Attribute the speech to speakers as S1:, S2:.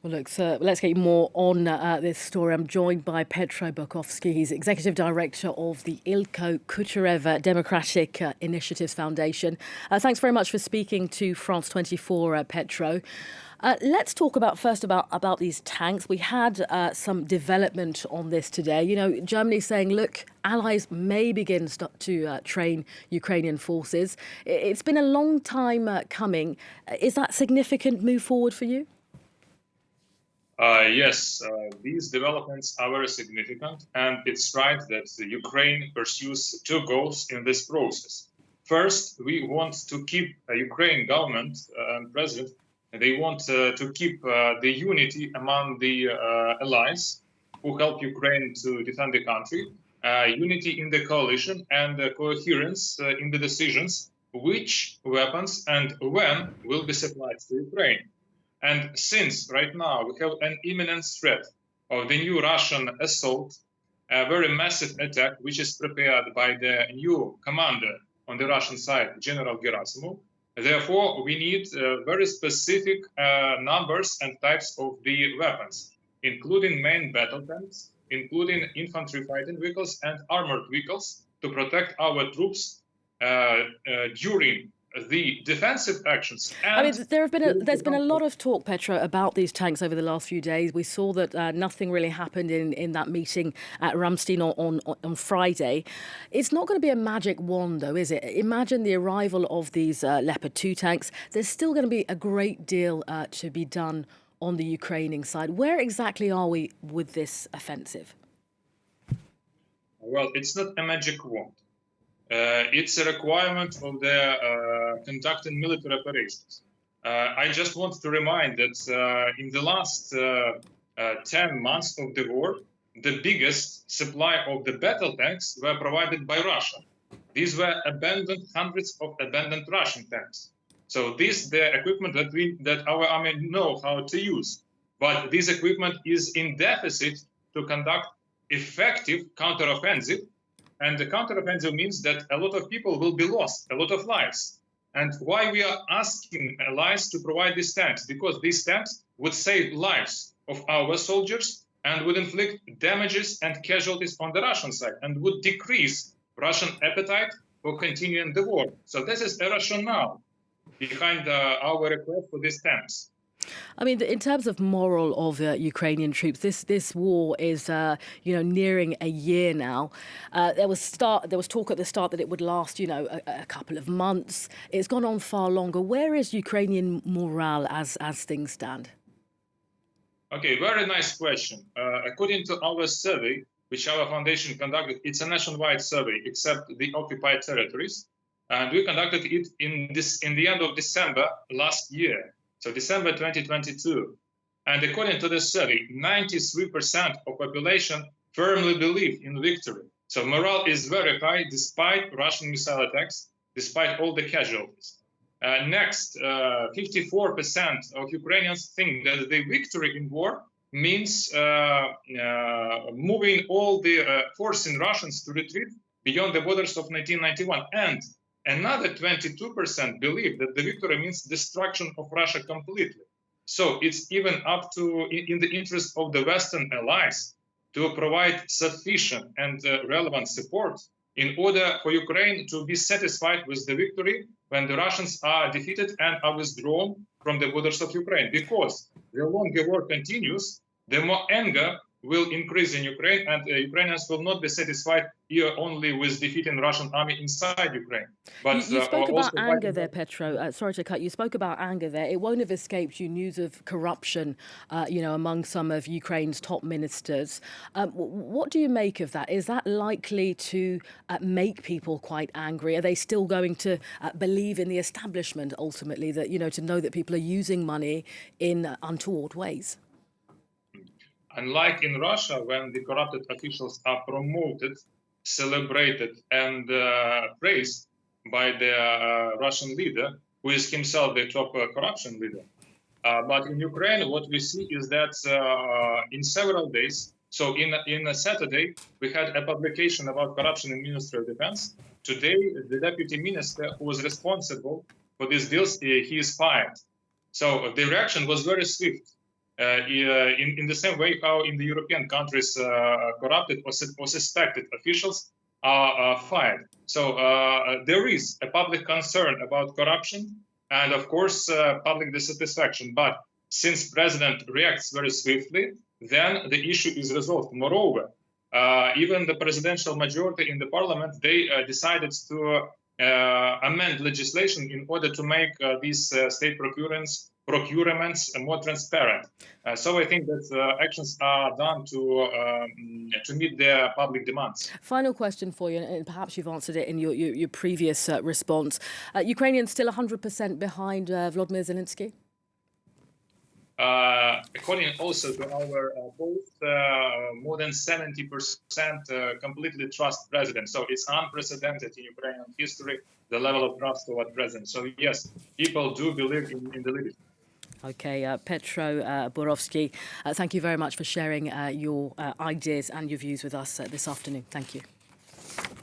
S1: Well, look, sir, let's get more on this story. I'm joined by Petro Burkovskiy. He's Executive Director of the Ilko Kuchereva Democratic Initiatives Foundation. Thanks very much for speaking to France 24, Petro. Let's talk about these tanks. We had some development on this today. You know, Germany saying, look, allies may begin to train Ukrainian forces. It's been a long time coming. Is that a significant move forward for you?
S2: Yes, these developments are very significant, and it's right that Ukraine pursues two goals in this process. First, we want to keep Ukraine government and president. They want to keep the unity among the allies who help Ukraine to defend the country, unity in the coalition, and coherence in the decisions which weapons and when will be supplied to Ukraine. And since right now we have an imminent threat of the new Russian assault, a very massive attack, which is prepared by the new commander on the Russian side, General Gerasimov, therefore we need very specific numbers and types of the weapons, including main battle tanks, including infantry fighting vehicles and armored vehicles to protect our troops during the defensive actions.
S1: I mean, there's been a lot of talk, Petro, about these tanks over the last few days. We saw that nothing really happened in that meeting at Ramstein on Friday. It's not going to be a magic wand, though, is it? Imagine the arrival of these Leopard 2 tanks. There's still going to be a great deal to be done on the Ukrainian side. Where exactly are we with this offensive?
S2: Well, it's not a magic wand. It's a requirement of the conducting military operations. I just want to remind that in the last 10 months of the war, the biggest supply of the battle tanks were provided by Russia. These were hundreds of abandoned Russian tanks. So this the equipment that our army know how to use. But this equipment is in deficit to conduct effective counteroffensive. And the counteroffensive means that a lot of people will be lost, a lot of lives. And why we are asking allies to provide these tanks? Because these tanks would save lives of our soldiers and would inflict damages and casualties on the Russian side and would decrease Russian appetite for continuing the war. So this is a rationale behind our request for these tanks.
S1: I mean, in terms of morale of Ukrainian troops, this war is, nearing a year now. There was talk at the start that it would last, a couple of months. It's gone on far longer. Where is Ukrainian morale as things stand?
S2: Okay, very nice question. According to our survey, which our foundation conducted, it's a nationwide survey, except the occupied territories, and we conducted it in the end of December last year. So December 2022. And according to the survey, 93% of population firmly believe in victory. So morale is very high despite Russian missile attacks, despite all the casualties. Next, 54% of Ukrainians think that the victory in war means moving all the forcing Russians to retreat beyond the borders of 1991. And another 22% believe that the victory means destruction of Russia completely. So it's even up to in the interest of the Western allies to provide sufficient and relevant support in order for Ukraine to be satisfied with the victory when the Russians are defeated and are withdrawn from the borders of Ukraine. Because the longer war continues, the more anger will increase in Ukraine, and Ukrainians will not be satisfied here only with defeating Russian army inside Ukraine.
S1: But you spoke about anger there, Petro. Sorry to cut you. Spoke about anger there. It won't have escaped you news of corruption, among some of Ukraine's top ministers. What do you make of that? Is that likely to make people quite angry? Are they still going to believe in the establishment ultimately? That to know that people are using money in untoward ways.
S2: Unlike in Russia, when the corrupted officials are promoted, celebrated, and praised by the Russian leader, who is himself the top corruption leader. But in Ukraine, what we see is that in several days, so in a Saturday, we had a publication about corruption in Ministry of Defense. Today, the deputy minister who was responsible for these deals, he is fired. So the reaction was very swift. in the same way how in the European countries corrupted or suspected officials are fired. So there is a public concern about corruption and, of course, public dissatisfaction. But since President reacts very swiftly, then the issue is resolved. Moreover, even the presidential majority in the parliament, they decided to amend legislation in order to make these state procurements more transparent. So I think that actions are done to meet their public demands.
S1: Final question for you, and perhaps you've answered it in your previous response. Ukrainians still 100% behind Volodymyr Zelensky?
S2: According also to our polls, more than 70% completely trust president. So it's unprecedented in Ukrainian history, the level of trust toward president. So yes, people do believe in the leadership.
S1: Okay, Petro Burkovskiy, thank you very much for sharing your ideas and your views with us this afternoon. Thank you.